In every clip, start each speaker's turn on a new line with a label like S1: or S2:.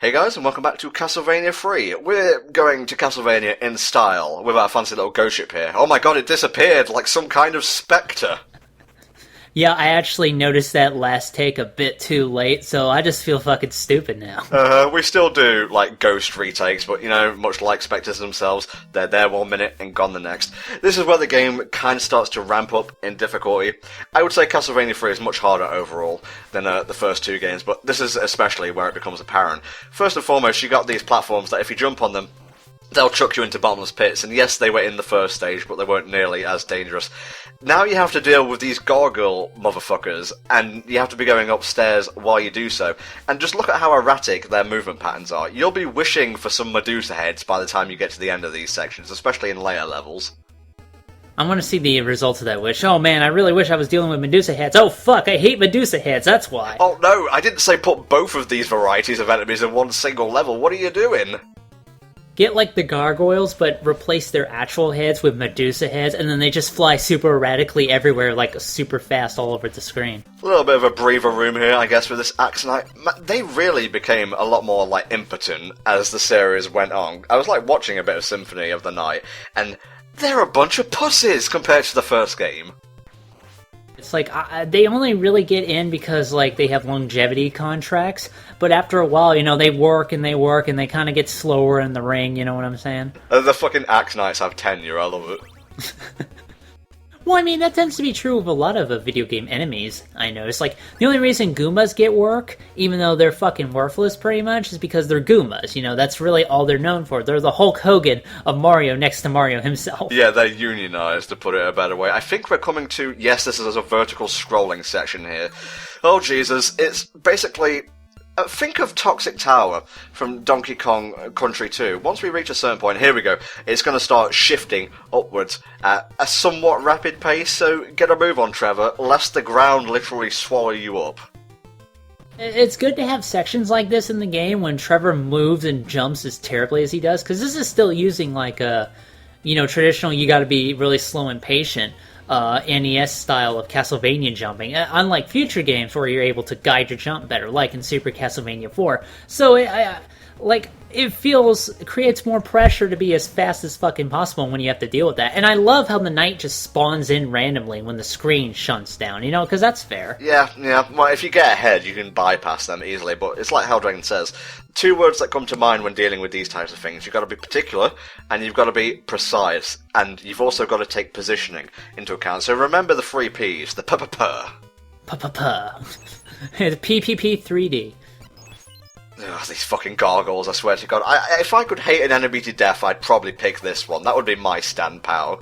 S1: Hey guys, and welcome back to Castlevania 3. We're going to Castlevania in style, with our fancy little ghost ship here. Oh my god, it disappeared like some kind of spectre.
S2: Yeah, I actually noticed that last take a bit too late, so I just feel fucking stupid now.
S1: We still do, like, ghost retakes, but, you know, much like spectres themselves, they're there 1 minute and gone the next. This is where the game kind of starts to ramp up in difficulty. I would say Castlevania 3 is much harder overall than the first two games, but this is especially where it becomes apparent. First and foremost, you got these platforms that if you jump on them, they'll chuck you into bottomless pits, and yes, they were in the first stage, but they weren't nearly as dangerous. Now you have to deal with these gargoyle motherfuckers, and you have to be going upstairs while you do so. And just look at how erratic their movement patterns are. You'll be wishing for some Medusa heads by the time you get to the end of these sections, especially in later levels.
S2: I want to see the results of that wish. Oh man, I really wish I was dealing with Medusa heads. Oh fuck, I hate Medusa heads, that's why.
S1: Oh no, I didn't say put both of these varieties of enemies in one single level. What are you doing?
S2: Get like the gargoyles, but replace their actual heads with Medusa heads, and then they just fly super erratically everywhere, like super fast all over the screen.
S1: A little bit of a breather room here, I guess, with this Axe Knight. They really became a lot more, like, impotent as the series went on. I was, like, watching a bit of Symphony of the Night, and they're a bunch of pussies compared to the first game.
S2: It's like, they only really get in because, like, they have longevity contracts, but after a while, you know, they work, and they kind of get slower in the ring, you know what I'm saying?
S1: The fucking Axe Knights have tenure, I love it.
S2: Well, I mean, that tends to be true of a lot of video game enemies, I notice. Like, the only reason Goombas get work, even though they're fucking worthless pretty much, is because they're Goombas, you know, that's really all they're known for. They're the Hulk Hogan of Mario next to Mario himself.
S1: Yeah, they're unionized, to put it a better way. I think we're coming to, yes, this is a vertical scrolling section here. Oh, Jesus, it's basically... think of Toxic Tower from Donkey Kong Country 2. Once we reach a certain point, here we go, it's going to start shifting upwards at a somewhat rapid pace, so get a move on, Trevor, lest the ground literally swallow you up.
S2: It's good to have sections like this in the game when Trevor moves and jumps as terribly as he does, because this is still using like a, you know, traditional you gotta be really slow and patient NES style of Castlevania jumping, unlike future games where you're able to guide your jump better, like in Super Castlevania 4. So, it creates more pressure to be as fast as fucking possible when you have to deal with that. And I love how the knight just spawns in randomly when the screen shunts down, you know, because that's fair.
S1: Yeah, well, if you get ahead, you can bypass them easily, but it's like Helldragon says, two words that come to mind when dealing with these types of things. You've got to be particular, and you've got to be precise, and you've also got to take positioning into account. So remember the 3 Ps, the p-p-p.
S2: The PPP 3D.
S1: Ugh, these fucking gargoyles, I swear to God. If I could hate an enemy to death, I'd probably pick this one. That would be my stand power.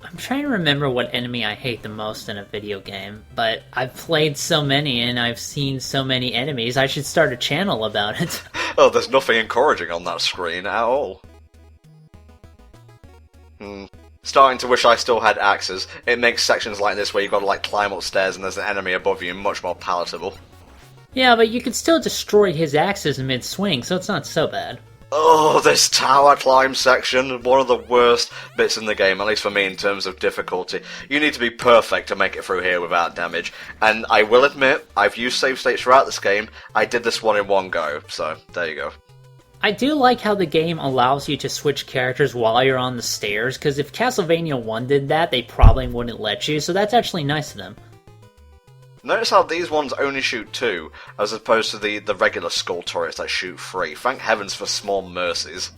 S2: I'm trying to remember what enemy I hate the most in a video game, but I've played so many and I've seen so many enemies, I should start a channel about it.
S1: Oh, there's nothing encouraging on that screen at all. Starting to wish I still had axes. It makes sections like this where you've got to, like, climb upstairs and there's an enemy above you much more palatable.
S2: Yeah, but you could still destroy his axes mid-swing, so it's not so bad.
S1: Oh, this tower climb section, one of the worst bits in the game, at least for me in terms of difficulty. You need to be perfect to make it through here without damage. And I will admit, I've used save states throughout this game. I did this one in one go, so there you go.
S2: I do like how the game allows you to switch characters while you're on the stairs, because if Castlevania 1 did that, they probably wouldn't let you, so that's actually nice of them.
S1: Notice how these ones only shoot 2, as opposed to the regular skull turrets that shoot 3. Thank heavens for small mercies.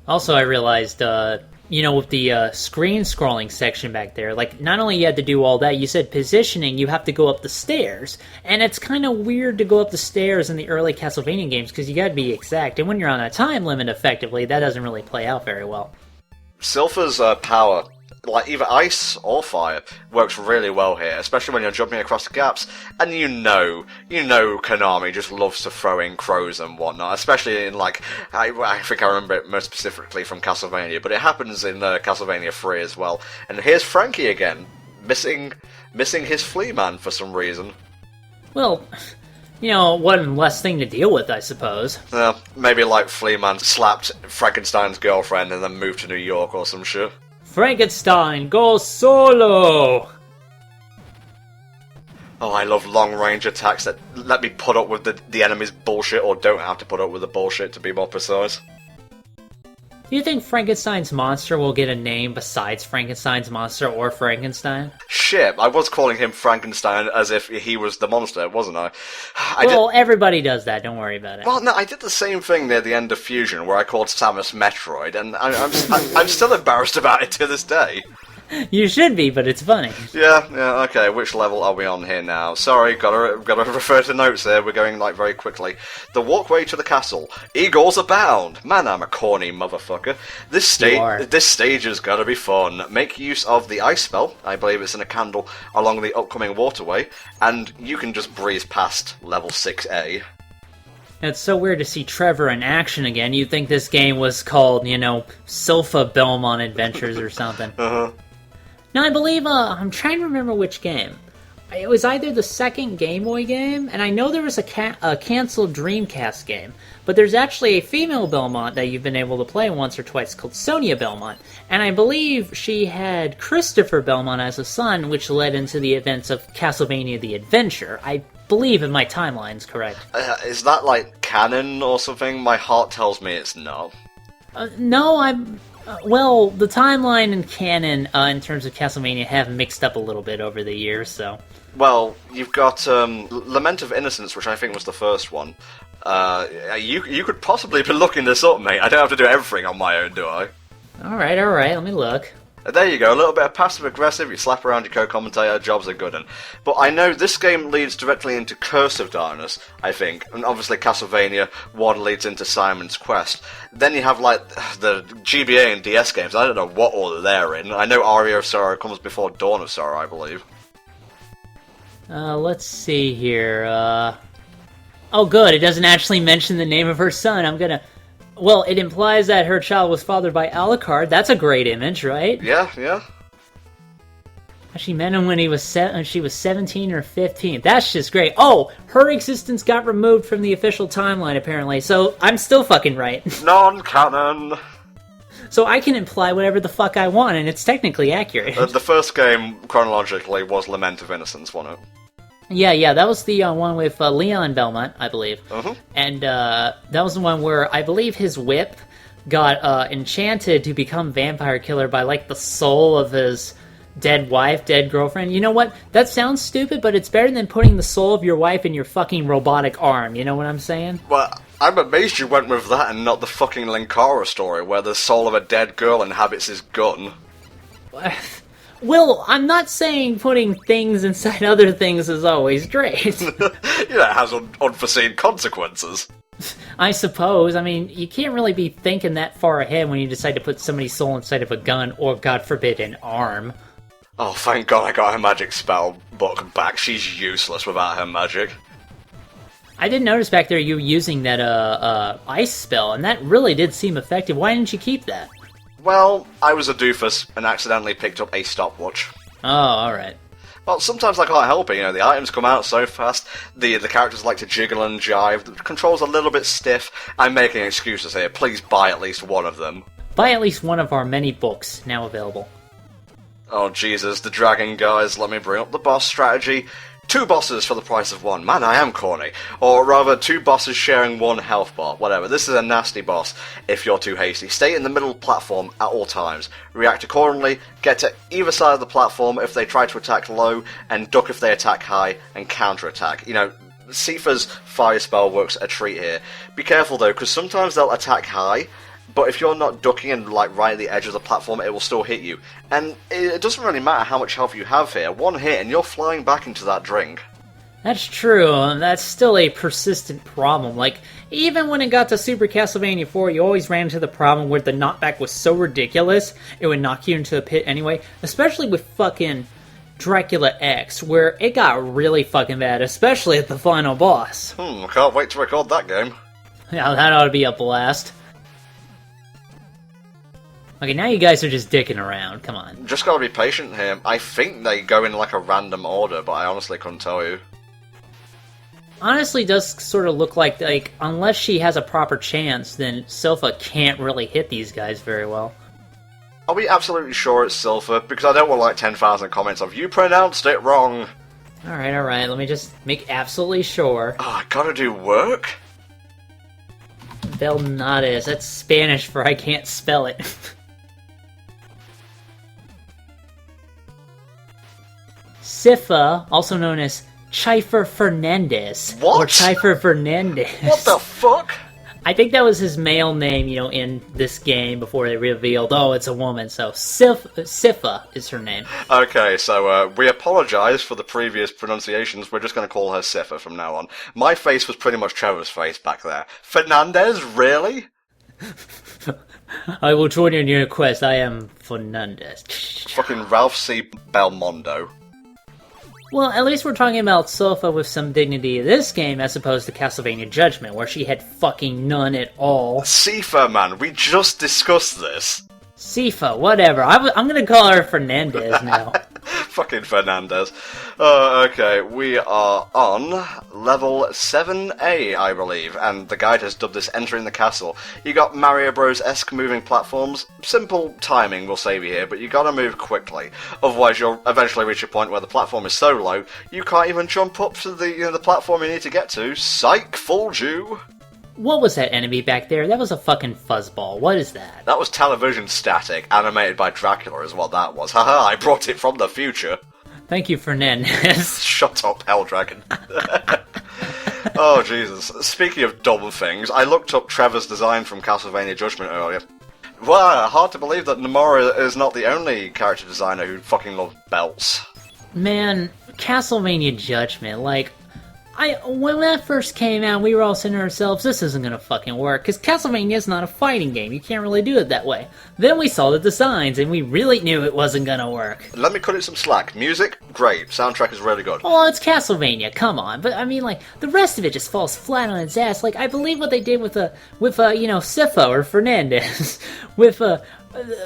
S2: Also, I realized, you know, with the screen scrolling section back there, like, not only you had to do all that, you said positioning, you have to go up the stairs. And it's kind of weird to go up the stairs in the early Castlevania games, because you gotta be exact. And when you're on a time limit, effectively, that doesn't really play out very well.
S1: Silpher's power, like either ice or fire, works really well here, especially when you're jumping across the gaps, and you know Konami just loves to throw in crows and whatnot, especially in, like, I think I remember it most specifically from Castlevania, but it happens in Castlevania 3 as well. And here's Frankie again, missing his flea man for some reason.
S2: Well, you know, one less thing to deal with, I suppose.
S1: Maybe like Flea Man slapped Frankenstein's girlfriend and then moved to New York or some shit.
S2: Frankenstein, go solo!
S1: Oh, I love long-range attacks that let me put up with the enemy's bullshit, or don't have to put up with the bullshit, to be more precise.
S2: Do you think Frankenstein's monster will get a name besides Frankenstein's monster or Frankenstein?
S1: Shit, I was calling him Frankenstein as if he was the monster, wasn't I?
S2: Everybody does that, don't worry about it.
S1: Well, no, I did the same thing near the end of Fusion, where I called Samus Metroid, and I'm still embarrassed about it to this day.
S2: You should be, but it's funny.
S1: Yeah, okay, which level are we on here now? Sorry, gotta refer to notes here, we're going, like, very quickly. The walkway to the castle. Eagles abound! Man, I'm a corny motherfucker. This stage has gotta be fun. Make use of the ice spell, I believe it's in a candle, along the upcoming waterway, and you can just breeze past level 6A.
S2: It's so weird to see Trevor in action again. You'd think this game was called, Silpha Belmont Adventures or something. Now, I believe, I'm trying to remember which game. It was either the second Game Boy game, and I know there was a canceled Dreamcast game, but there's actually a female Belmont that you've been able to play once or twice called Sonia Belmont, and I believe she had Christopher Belmont as a son, which led into the events of Castlevania The Adventure. I believe if my timeline's correct.
S1: Is that, like, canon or something? My heart tells me it's not.
S2: No, well, the timeline and canon in terms of Castlevania have mixed up a little bit over the years, so...
S1: Well, you've got Lament of Innocence, which I think was the first one. You could possibly be looking this up, mate. I don't have to do everything on my own, do I?
S2: Alright, let me look.
S1: There you go, a little bit of passive-aggressive, you slap around your co-commentator, jobs are good. But I know this game leads directly into Curse of Darkness, I think, and obviously Castlevania 1 leads into Simon's Quest. Then you have, like, the GBA and DS games, I don't know what order they're in. I know Aria of Sorrow comes before Dawn of Sorrow, I believe.
S2: Let's see here, Oh good, it doesn't actually mention the name of her son, Well, it implies that her child was fathered by Alucard. That's a great image, right?
S1: Yeah.
S2: She met him when she was 17 or 15. That's just great. Oh, her existence got removed from the official timeline, apparently, so I'm still fucking right.
S1: Non-canon!
S2: So I can imply whatever the fuck I want, and it's technically accurate.
S1: The first game, chronologically, was Lament of Innocence, wasn't it?
S2: Yeah, that was the one with Leon Belmont, I believe. And that was the one where I believe his whip got enchanted to become vampire killer by, like, the soul of his dead wife, dead girlfriend. You know what? That sounds stupid, but it's better than putting the soul of your wife in your fucking robotic arm. You know what I'm saying?
S1: Well, I'm amazed you went with that and not the fucking Linkara story, where the soul of a dead girl inhabits his gun.
S2: Well, I'm not saying putting things inside other things is always great.
S1: It has unforeseen consequences.
S2: I suppose. I mean, you can't really be thinking that far ahead when you decide to put somebody's soul inside of a gun, or, God forbid, an arm.
S1: Oh, thank God I got her magic spell book back. She's useless without her magic.
S2: I did notice back there you were using that ice spell, and that really did seem effective. Why didn't you keep that?
S1: Well, I was a doofus and accidentally picked up a stopwatch.
S2: Oh, alright.
S1: Well, sometimes I can't help it, the items come out so fast, the characters like to jiggle and jive, the controls are a little bit stiff. I'm making excuses here, please buy at least one of them.
S2: Buy at least one of our many books, now available.
S1: Oh Jesus, the dragon guys, let me bring up the boss strategy. 2 bosses for the price of 1. Man, I am corny. Or rather, 2 bosses sharing 1 health bar. Whatever. This is a nasty boss if you're too hasty. Stay in the middle platform at all times. React accordingly. Get to either side of the platform if they try to attack low, and duck if they attack high, and counter-attack. CIPHER's fire spell works a treat here. Be careful though, because sometimes they'll attack high, but if you're not ducking and like right at the edge of the platform, it will still hit you. And it doesn't really matter how much health you have here. 1 hit and you're flying back into that drink.
S2: That's true, and that's still a persistent problem. Like, even when it got to Super Castlevania 4, you always ran into the problem where the knockback was so ridiculous, it would knock you into the pit anyway. Especially with fucking Dracula X, where it got really fucking bad, especially at the final boss.
S1: I can't wait to record that game.
S2: Yeah, that ought to be a blast. Okay, now you guys are just dicking around, come on.
S1: Just gotta be patient here. I think they go in like a random order, but I honestly couldn't tell you.
S2: Honestly, does sort of look like, unless she has a proper chance, then Silpha can't really hit these guys very well.
S1: Are we absolutely sure it's Silpha? Because I don't want like 10,000 comments of, you pronounced it wrong.
S2: Alright, let me just make absolutely sure.
S1: Oh, I gotta do work?
S2: Belnades, that's Spanish for I can't spell it. CIPHER, also known as FERNANDEZ.
S1: What?
S2: Or FERNANDEZ.
S1: What the fuck?
S2: I think that was his male name, in this game before they revealed, oh, it's a woman. So CIPHER is her name.
S1: Okay, so we apologise for the previous pronunciations. We're just going to call her CIPHER from now on. My face was pretty much Trevor's face back there. Fernandez, really?
S2: I will join you in your quest. I am Fernandez.
S1: Fucking Ralph C. Belmondo.
S2: Well, at least we're talking about Sofa with some dignity in this game as opposed to Castlevania Judgment, where she had fucking none at all.
S1: CIPHER, man, we just discussed this.
S2: CIPHER, whatever. I'm gonna call her Fernandez now.
S1: Fucking Fernandez. Okay, we are on level 7A, I believe, and the guide has dubbed this Entering the Castle. You got Mario Bros-esque moving platforms. Simple timing will save you here, but you gotta move quickly. Otherwise you'll eventually reach a point where the platform is so low, you can't even jump up to the platform you need to get to. Psych, fooled you!
S2: What was that enemy back there? That was a fucking fuzzball. What is that?
S1: That was television static, animated by Dracula is what that was. Haha, I brought it from the future.
S2: Thank you, Fernandez.
S1: Shut up, Hell Dragon. Oh, Jesus. Speaking of dumb things, I looked up Trevor's design from Castlevania Judgment earlier. Well, hard to believe that Nomura is not the only character designer who fucking loves belts.
S2: Man, Castlevania Judgment, when that first came out, we were all saying to ourselves, this isn't gonna fucking work, because Castlevania is not a fighting game, you can't really do it that way. Then we saw the designs, and we really knew it wasn't gonna work.
S1: Let me cut it some slack. Music? Great. Soundtrack is really good.
S2: Well, it's Castlevania, come on. But, the rest of it just falls flat on its ass. I believe what they did with CIPHER or Fernandez, with,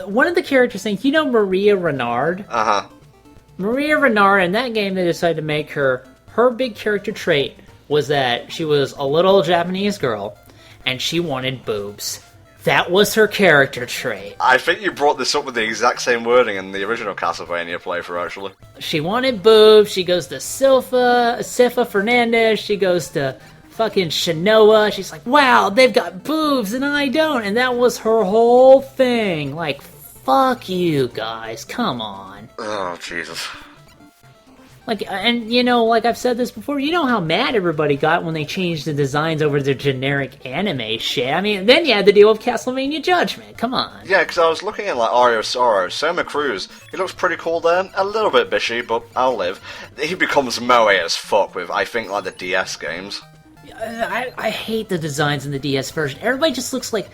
S2: one of the characters saying, Maria Renard?
S1: Uh-huh.
S2: Maria Renard, in that game, they decided to make her big character trait was that she was a little Japanese girl, and she wanted boobs. That was her character trait.
S1: I think you brought this up with the exact same wording in the original Castlevania playthrough, actually.
S2: She wanted boobs, she goes to CIPHER Fernandez, she goes to fucking Shinoa, she's like, wow, they've got boobs and I don't, and that was her whole thing. Fuck you guys, come on.
S1: Oh, Jesus.
S2: Like I've said this before, you know how mad everybody got when they changed the designs over to generic anime shit. Then you had to deal with Castlevania Judgment, come on.
S1: Yeah, because I was looking at, Aria Sorrow, Soma Cruz, he looks pretty cool there, a little bit bishy, but I'll live. He becomes moe as fuck with, I think, the DS games.
S2: I hate the designs in the DS version. Everybody just looks like...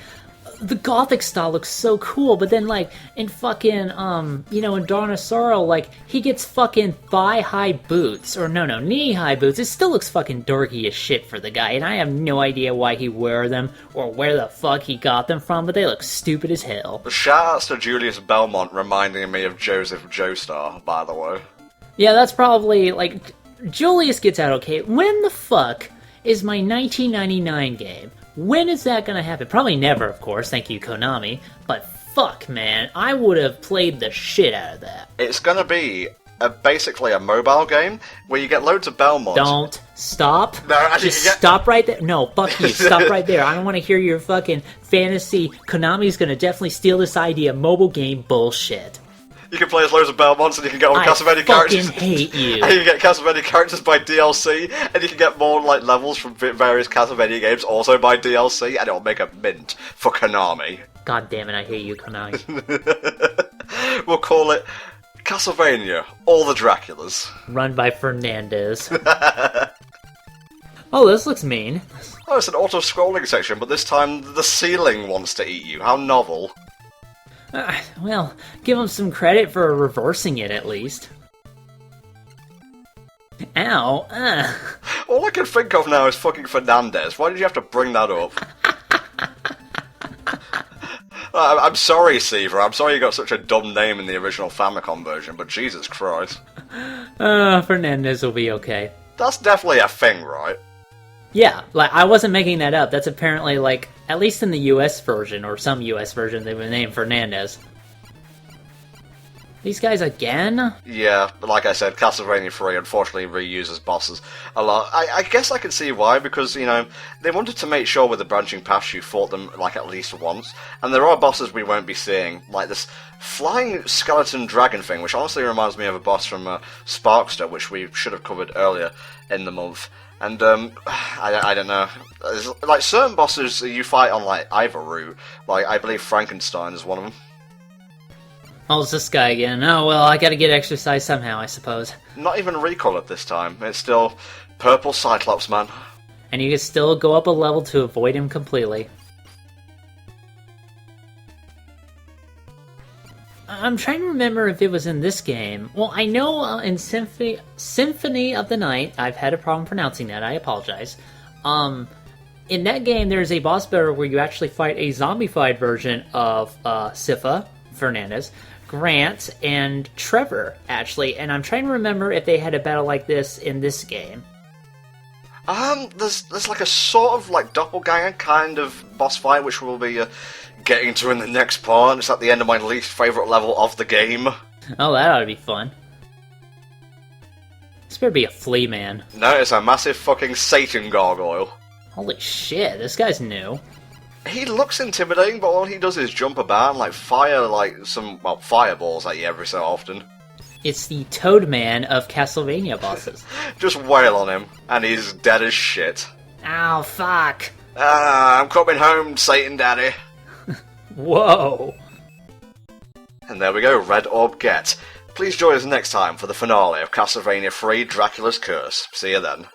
S2: The gothic style looks so cool, but then, in fucking, in Dawn of Sorrow, he gets fucking thigh-high boots, or no, knee-high boots. It still looks fucking dorky as shit for the guy, and I have no idea why he wear them, or where the fuck he got them from, but they look stupid as hell.
S1: Shoutouts to Julius Belmont reminding me of Joseph Joestar, by the way.
S2: Yeah, that's probably, Julius gets out okay. When the fuck is my 1999 game? When is that gonna happen? Probably never, of course, thank you, Konami. But fuck, man, I would have played the shit out of that.
S1: It's gonna be basically a mobile game where you get loads of Belmonts.
S2: Don't stop.
S1: No, actually,
S2: Stop right there. No, fuck you. Stop right there. I don't want to hear your fucking fantasy. Konami's gonna definitely steal this idea. Mobile game bullshit.
S1: You can play as loads of Belmonts, and you can get all Castlevania characters.
S2: I fucking hate you.
S1: And you can get Castlevania characters by DLC, and you can get more levels from various Castlevania games also by DLC, and it'll make a mint for Konami.
S2: God damn it, I hate you, Konami.
S1: We'll call it Castlevania: All the Draculas.
S2: Run by Fernandez. Oh, this looks mean.
S1: Oh, it's an auto-scrolling section, but this time the ceiling wants to eat you. How novel.
S2: Well, give him some credit for reversing it, at least. Ow.
S1: All I can think of now is fucking Fernandez. Why did you have to bring that up? I'm sorry, CIPHER. I'm sorry you got such a dumb name in the original Famicom version, but Jesus Christ.
S2: Fernandez will be okay.
S1: That's definitely a thing, right?
S2: Yeah, I wasn't making that up. That's apparently, at least in the US version, or some US version, they were named Fernandez. These guys again?
S1: Yeah, but like I said, Castlevania 3 unfortunately reuses bosses a lot. I guess I can see why, because, you know, they wanted to make sure with the branching paths you fought them, like, at least once. And there are bosses we won't be seeing, like this flying skeleton dragon thing, which honestly reminds me of a boss from Sparkster, which we should have covered earlier in the month. And, I don't know. There's, like, certain bosses you fight on, like, either route. Like, I believe Frankenstein is one of them.
S2: Oh, it's this guy again. Oh, well, I gotta get exercise somehow, I suppose.
S1: Not even recolored this time. It's still Purple Cyclops, man.
S2: And you can still go up a level to avoid him completely. I'm trying to remember if it was in this game. Well, I know in Symphony of the Night, I've had a problem pronouncing that, I apologize. In that game, there's a boss battle where you actually fight a zombified version of CIPHER, FERNANDEZ, Grant, and Trevor, actually, and I'm trying to remember if they had a battle like this in this game.
S1: There's like a sort of like doppelganger kind of boss fight, which we'll be getting to in the next part. It's at the end of my least favourite level of the game.
S2: Oh, that ought to be fun. This better be a flea man.
S1: No, it's a massive fucking Satan gargoyle.
S2: Holy shit, this guy's new.
S1: He looks intimidating, but all he does is jump about and like fire like some, well, fireballs at you every so often.
S2: It's the Toad Man of Castlevania bosses.
S1: Just wail on him, and he's dead as shit.
S2: Ow, fuck.
S1: I'm coming home, Satan Daddy.
S2: Whoa.
S1: And there we go, Red Orb Get. Please join us next time for the finale of Castlevania 3 Dracula's Curse. See you then.